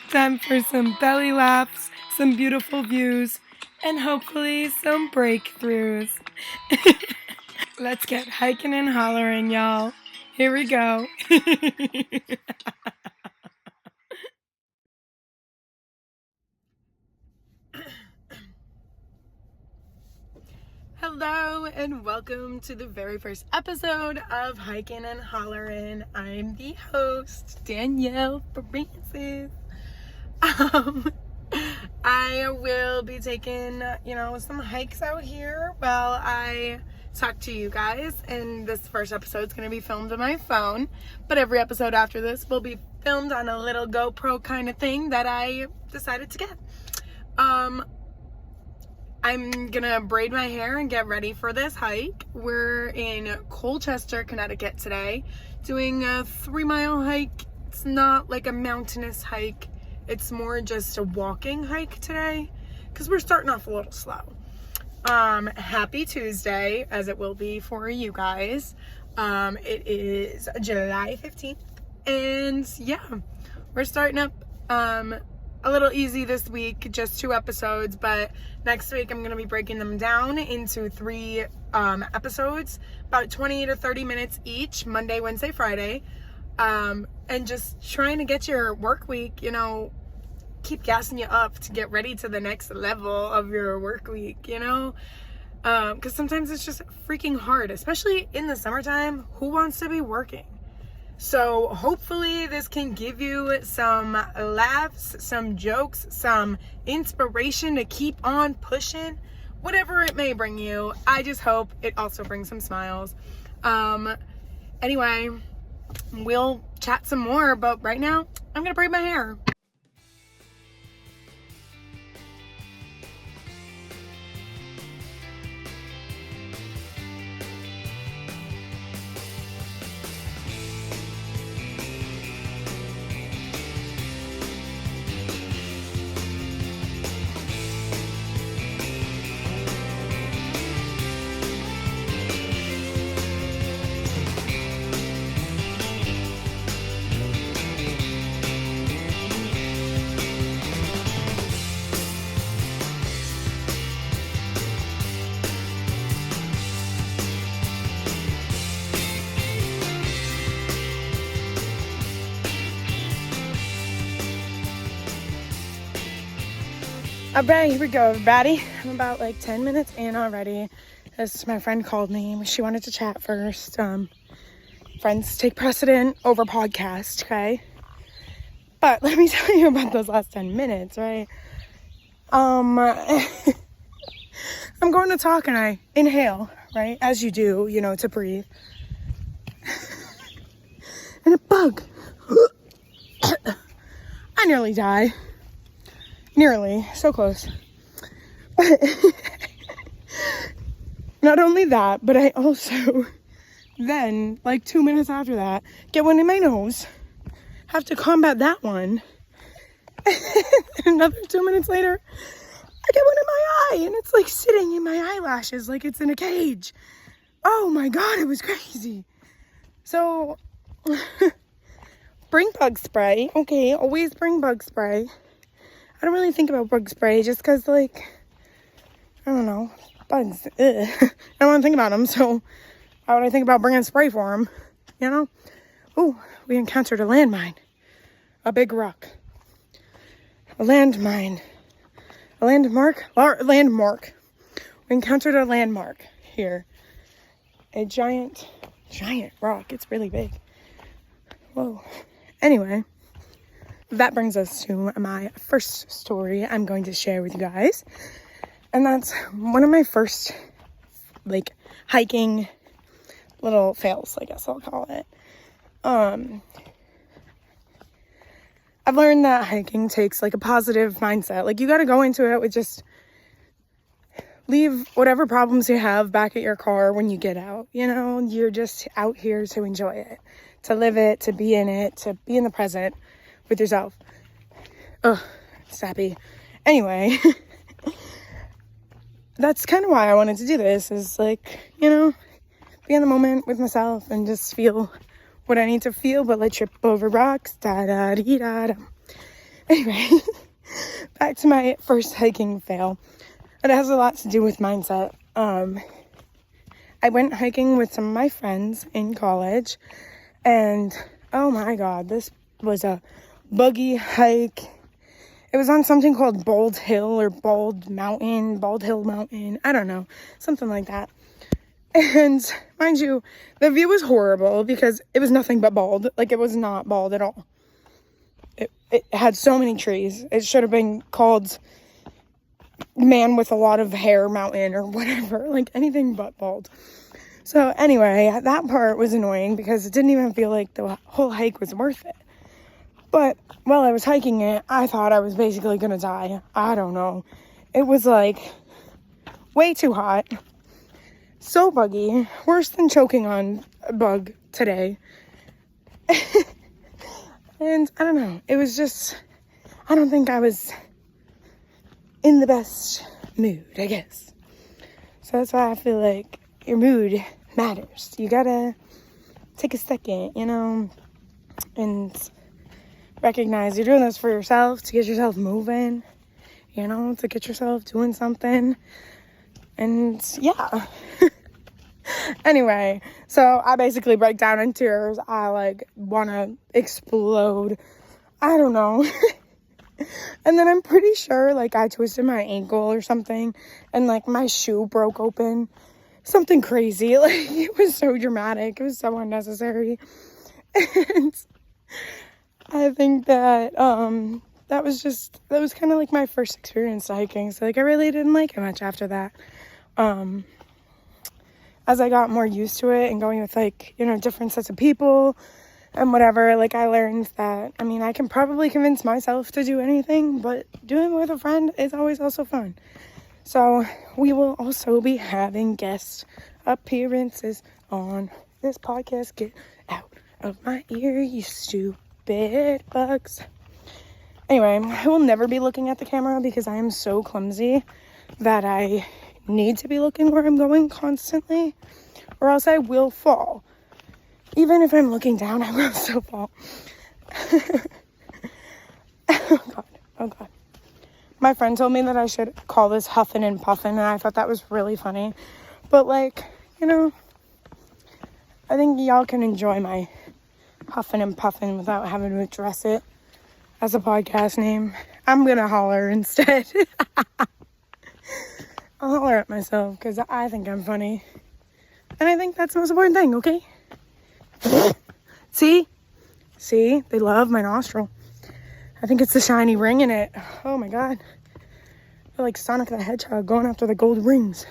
Time for some belly laughs, some beautiful views, and hopefully some breakthroughs. Let's get hiking and hollering, y'all. Here we go. Hello and welcome to the very first episode of Hikin and Hollerin. I'm the host, Danielle Francis. I will be taking, some hikes out here while I talk to you guys, and this first episode is going to be filmed on my phone, but every episode after this will be filmed on a little GoPro kind of thing that I decided to get. I'm gonna braid my hair and get ready for this hike. We're in Colchester, Connecticut today, doing a 3-mile hike. It's not like a mountainous hike. It's more just a walking hike today because we're starting off a little slow. Happy Tuesday, as it will be for you guys. It is July 15th, and yeah, we're starting up a little easy this week, just 2 episodes, but next week I'm going to be breaking them down into 3 episodes, about 20 to 30 minutes each, Monday, Wednesday, Friday, and just trying to get your work week, keep gassing you up to get ready to the next level of your work week, because sometimes it's just freaking hard, especially in the summertime. Who wants to be working? So hopefully this can give you some laughs, some jokes, some inspiration to keep on pushing, whatever it may bring you. I just hope it also brings some smiles. Anyway, we'll chat some more, but right now I'm gonna braid my hair. Alright, here we go, everybody. I'm about 10 minutes in already. My friend called me. She wanted to chat first. Friends take precedent over podcast, okay? But let me tell you about those last 10 minutes, right? I'm going to talk and I inhale, right? As you do, to breathe. And a bug. I nearly die. Nearly. So close. But not only that, but I also then, 2 minutes after that, get one in my nose. Have to combat that one. Another 2 minutes later, I get one in my eye. And it's sitting in my eyelashes like it's in a cage. Oh my God, it was crazy. So, bring bug spray. Okay, always bring bug spray. I don't really think about bug spray just because, I don't know, bugs. Ugh. I don't want to think about them, so why would I think about bringing spray for them, Ooh, we encountered a landmine. A big rock. A landmine. A landmark? Landmark. We encountered a landmark here. A giant rock. It's really big. Whoa. Anyway. That brings us to my first story I'm going to share with you guys. And that's one of my first, hiking little fails, I guess I'll call it. I've learned that hiking takes, a positive mindset. You got to go into it with just leave whatever problems you have back at your car when you get out. You're just out here to enjoy it, to live it, to be in the present with yourself. Ugh, sappy. Anyway, that's kind of why I wanted to do this, is be in the moment with myself and just feel what I need to feel, but like trip over rocks, da-da-dee-da-da. Anyway, back to my first hiking fail. It has a lot to do with mindset. I went hiking with some of my friends in college, and oh my god, this was a buggy hike. It was on something called Bald Hill or Bald Hill Mountain, I don't know, something like that. And mind you, the view was horrible because it was nothing but bald. Like, it was not bald at all. It had so many trees. It should have been called Man with a Lot of Hair Mountain or whatever, like anything but bald. So anyway, that part was annoying because it didn't even feel like the whole hike was worth it. But while I was hiking it, I thought I was basically gonna die. I don't know. It was like way too hot, so buggy, worse than choking on a bug today. And I don't know, it was just, I don't think I was in the best mood, I guess. So that's why I feel like your mood matters. You gotta take a second, and recognize you're doing this for yourself, to get yourself moving, to get yourself doing something. And yeah. Anyway, so I basically break down in tears. I want to explode. I don't know. And then I'm pretty sure I twisted my ankle or something, and my shoe broke open. Something crazy. It was so dramatic. It was so unnecessary. And I think that that was kind of my first experience hiking. So I really didn't like it much after that. As I got more used to it and going with different sets of people and whatever, I learned that, I can probably convince myself to do anything, but doing it with a friend is always also fun. So we will also be having guest appearances on this podcast. Get out of my ear, you stupid bugs. Anyway, I will never be looking at the camera because I am so clumsy that I need to be looking where I'm going constantly, or else I will fall. Even if I'm looking down, I will still fall. Oh god. My friend told me that I should call this huffing and puffing, and I thought that was really funny. But I think y'all can enjoy my huffing and puffing without having to address it as a podcast name. I'm gonna holler instead. I'll holler at myself because I think I'm funny. And I think that's the most important thing, okay? See? They love my nostril. I think it's the shiny ring in it. Oh my god. I feel like Sonic the Hedgehog going after the gold rings.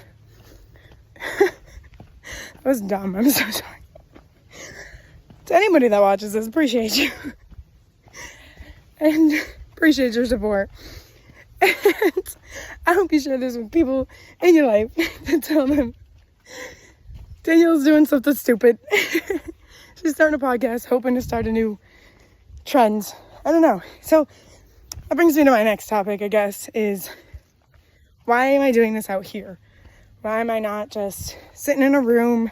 That was dumb. I'm so sorry. To anybody that watches this, appreciate you. And appreciate your support. And I hope you share this with people in your life to tell them Danielle's doing something stupid. She's starting a podcast, hoping to start a new trend. I don't know. So that brings me to my next topic, I guess, is why am I doing this out here? Why am I not just sitting in a room,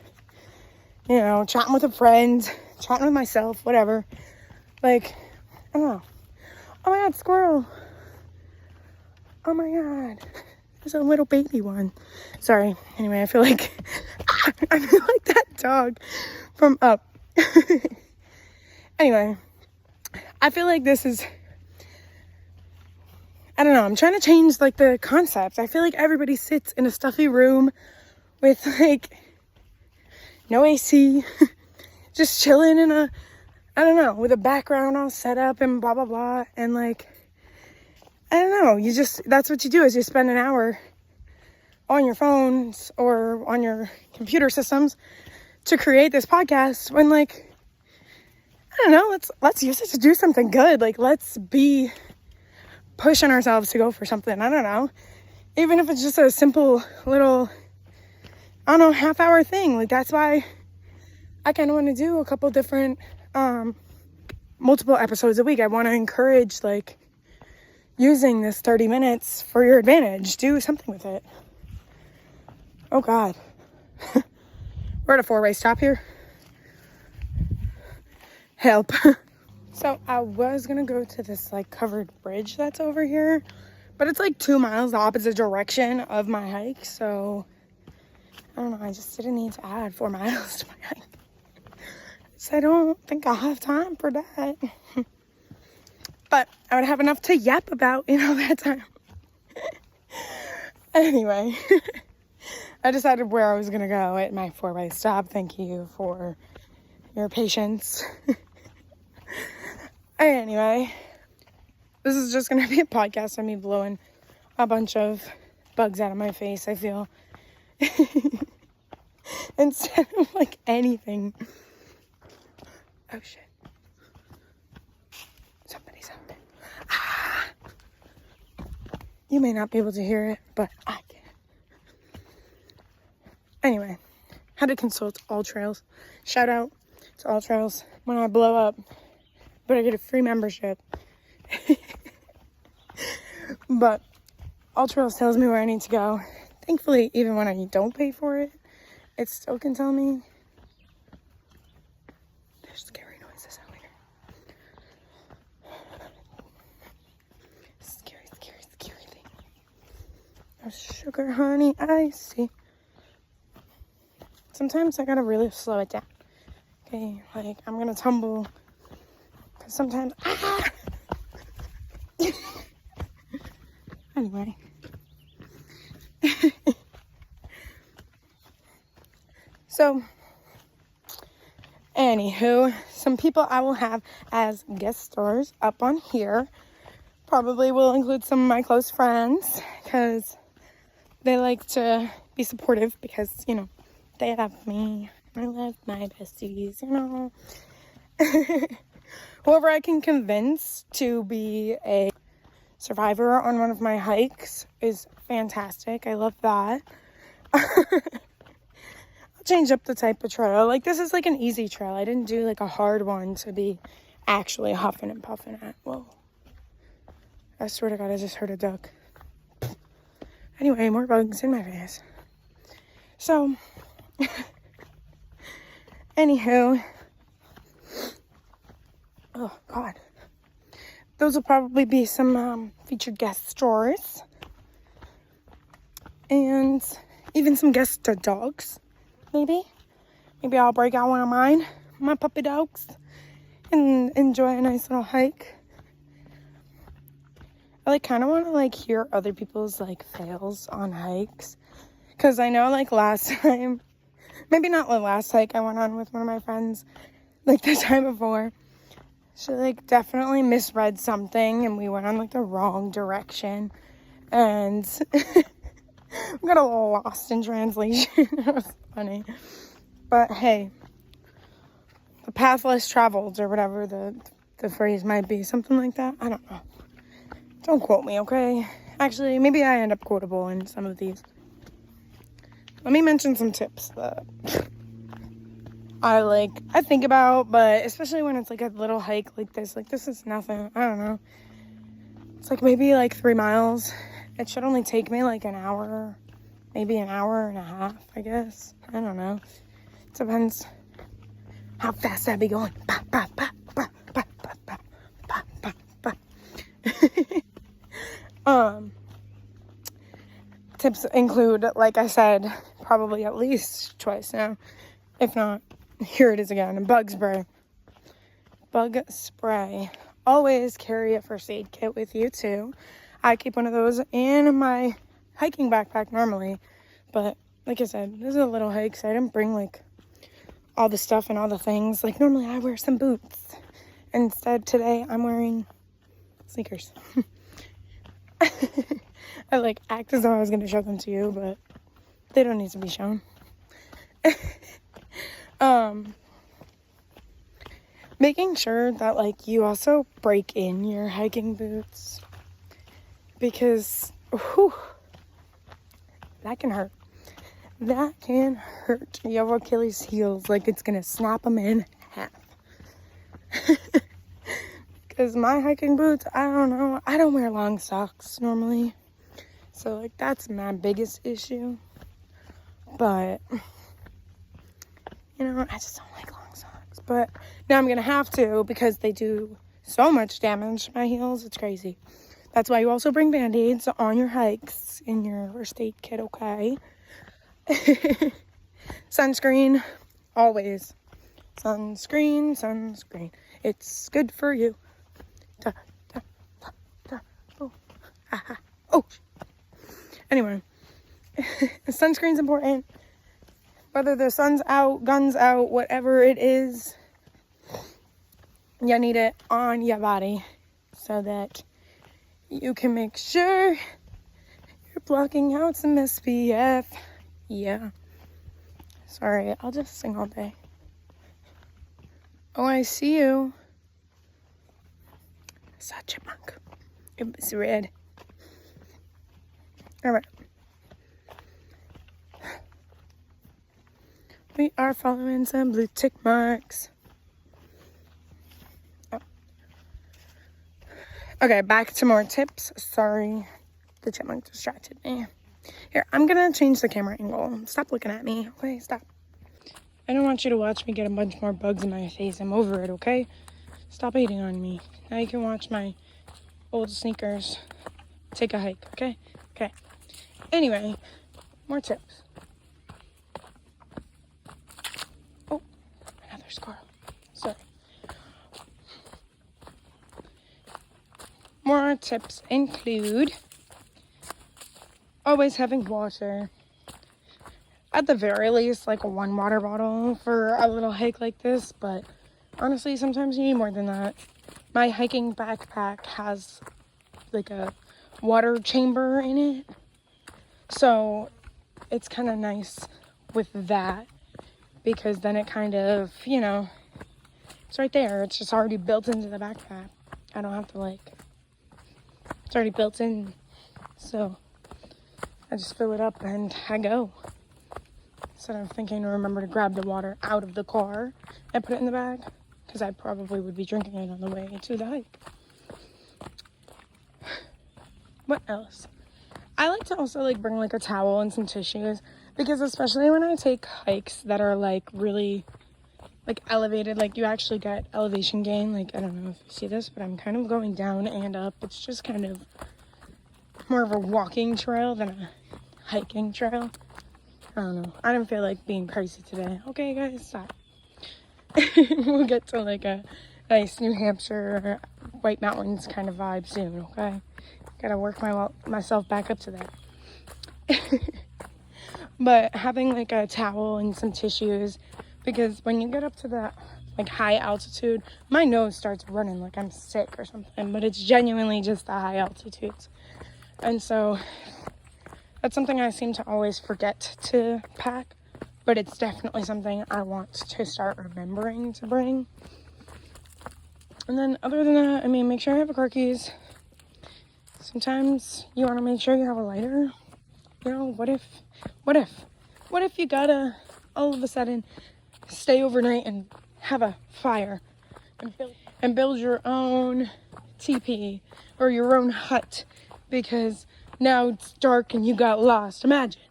chatting with a friend, chatting with myself, whatever. I don't know. Oh my god, squirrel. Oh my god. There's a little baby one. Sorry. Anyway, I feel like that dog from Up. Anyway, I feel like this is, I don't know, I'm trying to change the concept. I feel like everybody sits in a stuffy room with no AC, just chilling in I don't know, with a background all set up and blah blah blah, and I don't know, that's what you do, is you spend an hour on your phones or on your computer systems to create this podcast when I don't know, let's use it to do something good. Let's be pushing ourselves to go for something. I don't know, even if it's just a simple little, I don't know, half-hour thing. That's why I kind of want to do a couple different multiple episodes a week. I want to encourage using this 30 minutes for your advantage. Do something with it. Oh god. We're at a 4-way stop here. Help. So I was gonna go to this like covered bridge that's over here, but it's like 2 miles the opposite direction of my hike, so I don't know, I just didn't need to add 4 miles to my hike. So I don't think I'll have time for that. But I would have enough to yap about in all that time. Anyway, I decided where I was gonna go at my 4-way stop. Thank you for your patience. Anyway, this is just gonna be a podcast of me blowing a bunch of bugs out of my face, I feel. Instead of like anything. Oh shit. Somebody's out there. Ah. You may not be able to hear it, but I can. Anyway, had to consult All Trails. Shout out to All Trails. When I blow up, better get a free membership. But All Trails tells me where I need to go. Thankfully, even when I don't pay for it, it still can tell me. There's scary noises out here. Scary, scary, scary thing. There's sugar, honey, icy. Sometimes I gotta really slow it down. Okay, like I'm gonna tumble. Cause sometimes, Anyway. So, anywho, some people I will have as guest stars up on here. Probably will include some of my close friends because they like to be supportive because, you know, they love me. I love my besties, you know. Whoever I can convince to be a survivor on one of my hikes is fantastic. I love that. I'll change up the type of trail. Like, this is like an easy trail. I didn't do like a hard one to be actually huffing and puffing at. Whoa. I swear to God, I just heard a duck. Anyway, more bugs in my face. So, anywho. Oh, God. Those will probably be some featured guest stars. And even some guest dogs, maybe. Maybe I'll break out one of mine, my puppy dogs, and enjoy a nice little hike. I like kind of want to like hear other people's like fails on hikes. Because I know like last time, maybe not the last hike I went on with one of my friends, like the time before. She like definitely misread something and we went on like the wrong direction. And we got a little lost in translation. It was funny. But hey, the path less traveled or whatever the phrase might be. Something like that. I don't know. Don't quote me, okay? Actually, maybe I end up quotable in some of these. Let me mention some tips that I think about, but especially when it's like a little hike like this is nothing. I don't know. It's like maybe like 3 miles. It should only take me like an hour, maybe an hour and a half, I guess. I don't know. It depends how fast I be going. Bah, bah, bah, bah, bah, bah, bah, bah, bah, bah. Tips include, like I said, probably at least twice now. If not, here it is again. Bug spray. Bug spray. Always carry a first aid kit with you too. I keep one of those in my hiking backpack normally. But like I said, this is a little hike, so I didn't bring like all the stuff and all the things. Like normally I wear some boots. Instead today I'm wearing sneakers. I like act as though I was going to show them to you, but they don't need to be shown. Making sure that like you also break in your hiking boots because that can hurt. That can hurt your Achilles heels like it's gonna snap them in half. Because my hiking boots, I don't know, I don't wear long socks normally, so like that's my biggest issue. But you know, I just don't like long socks. but now I'm gonna have to because they do so much damage to my heels. It's crazy. That's why you also bring band-aids on your hikes in your first aid kit, okay? Sunscreen, always. Sunscreen. It's good for you. Da, da, da, da. Oh. Ah, oh. Anyway, sunscreen's important. Whether the sun's out, gun's out, whatever it is, you need it on your body so that you can make sure you're blocking out some SPF. Yeah. Sorry, I'll just sing all day. Oh, I see you. I saw a chipmunk. It was red. Alright. We are following some blue tick marks. Oh. Okay, back to more tips. Sorry, the chipmunk distracted me. Here, I'm gonna change the camera angle. Stop looking at me, okay? Stop. I don't want you to watch me get a bunch more bugs in my face. I'm over it, okay? Stop hating on me. Now you can watch my old sneakers take a hike, okay? Okay. Anyway, more tips. Squirrel. Sorry. More tips include always having water. At the very least, like one water bottle for a little hike like this, but honestly, sometimes you need more than that. My hiking backpack has like a water chamber in it, so it's kind of nice with that. Because then it kind of, you know, it's right there. It's just already built into the backpack. I don't have to, it's already built in. So I just fill it up and I go. Instead of thinking to remember to grab the water out of the car and put it in the bag. Because I probably would be drinking it on the way to the hike. What else? I like to also, bring, a towel and some tissues. Because especially when I take hikes that are, really, elevated, you actually get elevation gain. I don't know if you see this, but I'm kind of going down and up. It's just kind of more of a walking trail than a hiking trail. I don't know. I don't feel like being crazy today. Okay, guys, stop. We'll get to, a nice New Hampshire, White Mountains kind of vibe soon, okay? Gotta work myself back up to that. But having a towel and some tissues, because when you get up to that high altitude, my nose starts running like I'm sick or something, but it's genuinely just the high altitudes. And so that's something I seem to always forget to pack, but it's definitely something I want to start remembering to bring. And then other than that, make sure you have a car keys. Sometimes you want to make sure you have a lighter. You know, what if you gotta all of a sudden stay overnight and have a fire and build your own teepee or your own hut because now it's dark and you got lost. Imagine.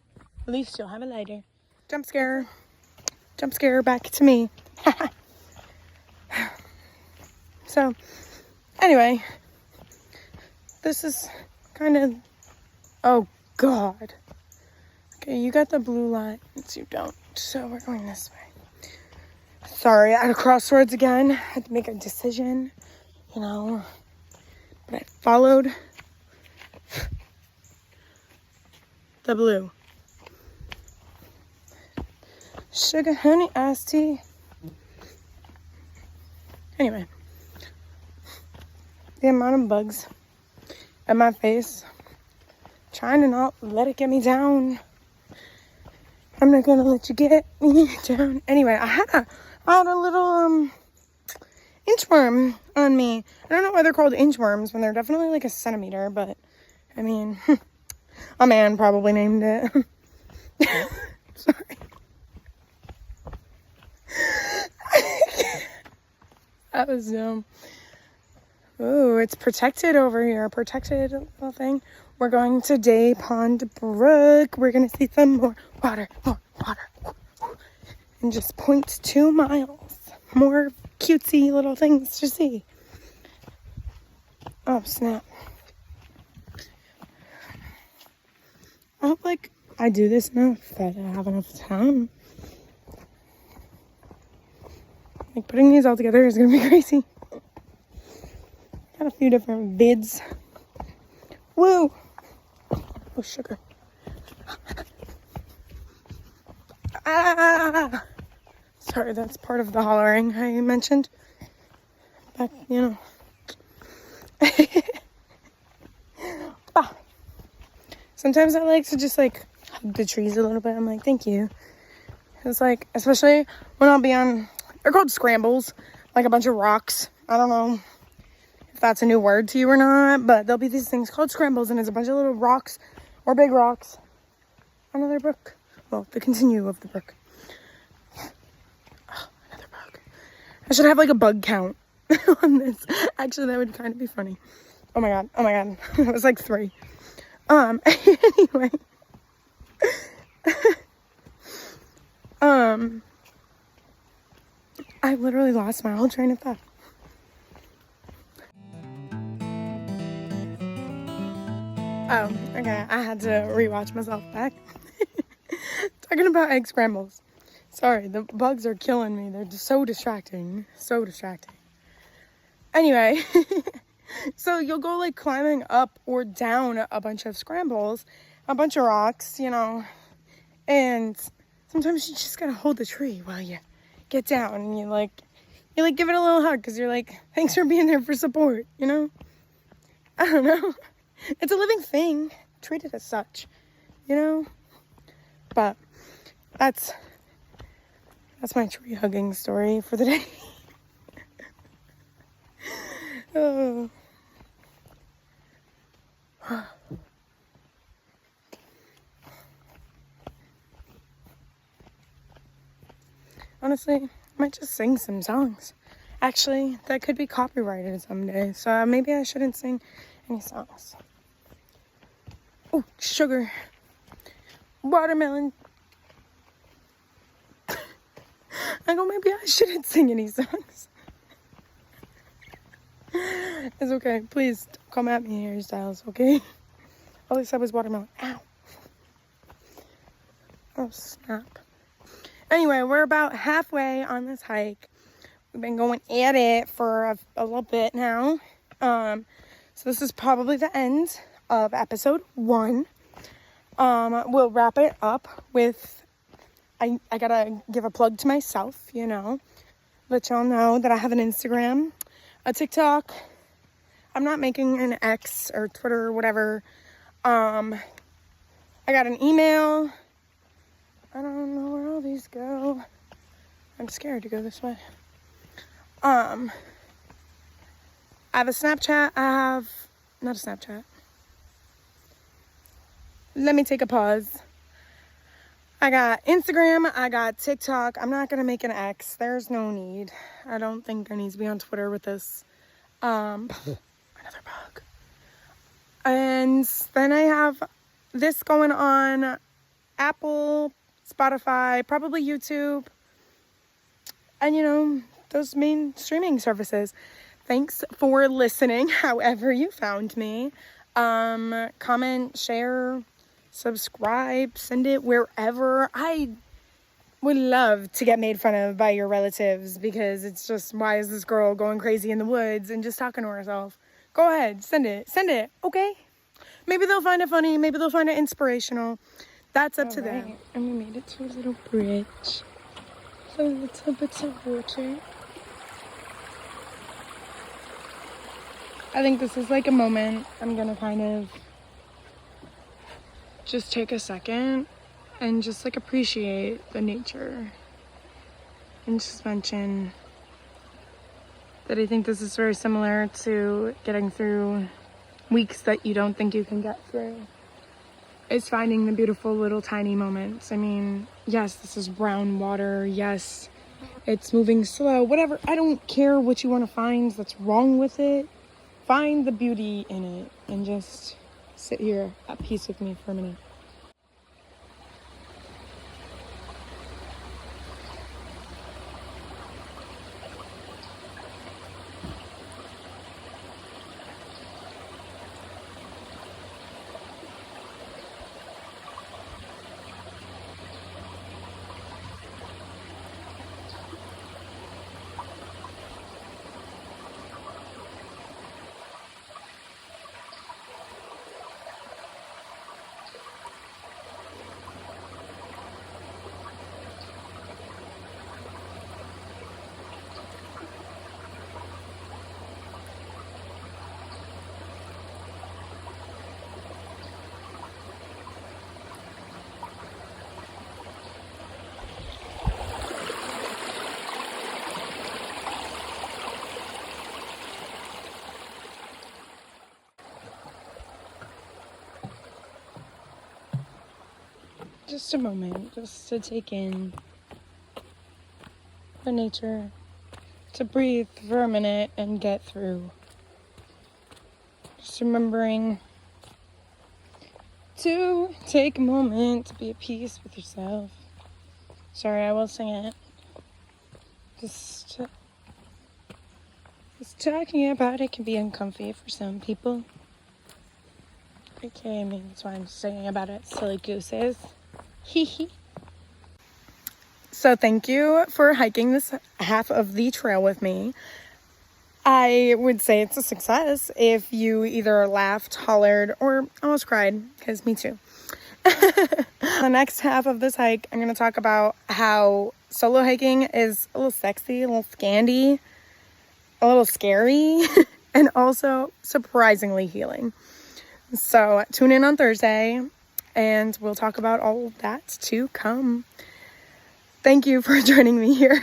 At least you'll have a lighter. Jump scare back to me. So, anyway, this is kind of, oh God. Okay, you got the blue lines, you don't. So we're going this way. Sorry, I had a crossroads again. I had to make a decision, But I followed the blue. Sugar, honey, iced tea. Anyway. The amount of bugs at my face. Trying to not let it get me down. I'm not gonna let you get me down. Anyway, I had a little inchworm on me. I don't know why they're called inchworms when they're definitely a centimeter, but a man probably named it. Sorry. That was dumb. Ooh, it's protected over here. Protected little thing. We're going to Day Pond Brook. We're going to see some more water. In just 0.2 miles. more cutesy little things to see. Oh, snap. I hope, like, I do this enough that I have enough time. Like, putting these all together is gonna be crazy. Got a few different vids. Woo! Oh, sugar. Ah! Sorry, that's part of the hollering I mentioned. Back, you know. Ah. Sometimes I like to just, like, hug the trees a little bit. I'm like, thank you. It's like, especially when I'll be on, they're called scrambles, like a bunch of rocks. I don't know if that's a new word to you or not, but there'll be these things called scrambles, and it's a bunch of little rocks or big rocks on another brook. Well, the continue of the brook. Oh, another bug. I should have like a bug count on this. Actually, that would kind of be funny. Oh my god. It was like 3. Anyway. I literally lost my whole train of thought. Oh, okay. I had to rewatch myself back. Talking about egg scrambles. Sorry, the bugs are killing me. They're just so distracting. So distracting. Anyway, so you'll go like climbing up or down a bunch of scrambles, a bunch of rocks, you know, and sometimes you just gotta hold the tree while you get down, and you give it a little hug because you're like, thanks for being there for support, you know? I don't know. It's a living thing. Treat it as such, you know? But that's my tree hugging story for the day. Oh. Honestly, I might just sing some songs. Actually, that could be copyrighted someday, so maybe I shouldn't sing any songs. Oh, sugar. Watermelon. I go, maybe I shouldn't sing any songs. It's okay. Please don't come at me, Harry Styles, okay? All I said was watermelon. Ow. Oh, snap. Anyway, we're about halfway on this hike. We've been going at it for a little bit now. So this is probably the end of episode 1. We'll wrap it up with, I gotta give a plug to myself, you know. Let y'all know that I have an Instagram, a TikTok. I'm not making an X or Twitter or whatever. I got an email. I don't know where all these go. I'm scared to go this way. I have a Snapchat. Not a Snapchat. Let me take a pause. I got Instagram. I got TikTok. I'm not going to make an X. There's no need. I don't think I need to be on Twitter with this. Another bug. And then I have this going on Apple, Spotify, probably YouTube, and you know, those main streaming services. Thanks for listening, however you found me. Comment, share, subscribe, send it wherever. I would love to get made fun of by your relatives, because it's just, why is this girl going crazy in the woods and just talking to herself? Go ahead, send it, okay? Maybe they'll find it funny, maybe they'll find it inspirational. That's up to them. And we made it to a little bridge. So little bits of water. I think this is like a moment I'm gonna kind of just take a second and just like appreciate the nature. And just mention that I think this is very similar to getting through weeks that you don't think you can get through. Is finding the beautiful little tiny moments. I mean, yes, this is brown water. Yes, it's moving slow. Whatever. I don't care what you want to find that's wrong with it. Find the beauty in it and just sit here at peace with me for a minute. just a moment, just to take in the nature, to breathe for a minute and get through. Just remembering to take a moment to be at peace with yourself. Sorry, I will sing it. Just talking about it can be uncomfy for some people. Okay, I mean, that's why I'm singing about it. Silly gooses. Hee hee. So thank you for hiking this half of the trail with me. I would say it's a success if you either laughed, hollered, or almost cried, because me too. The next half of this hike, I'm going to talk about how solo hiking is a little sexy, a little scandy, a little scary, and also surprisingly healing. So tune in on Thursday, and we'll talk about all of that to come. Thank you for joining me here.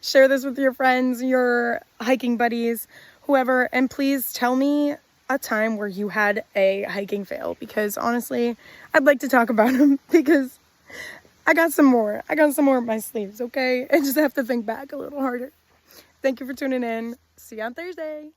Share this with your friends, your hiking buddies, whoever, and please tell me a time where you had a hiking fail, because honestly, I'd like to talk about them, because I got some more up my sleeves, okay? I just have to think back a little harder. Thank you for tuning in. See you on Thursday.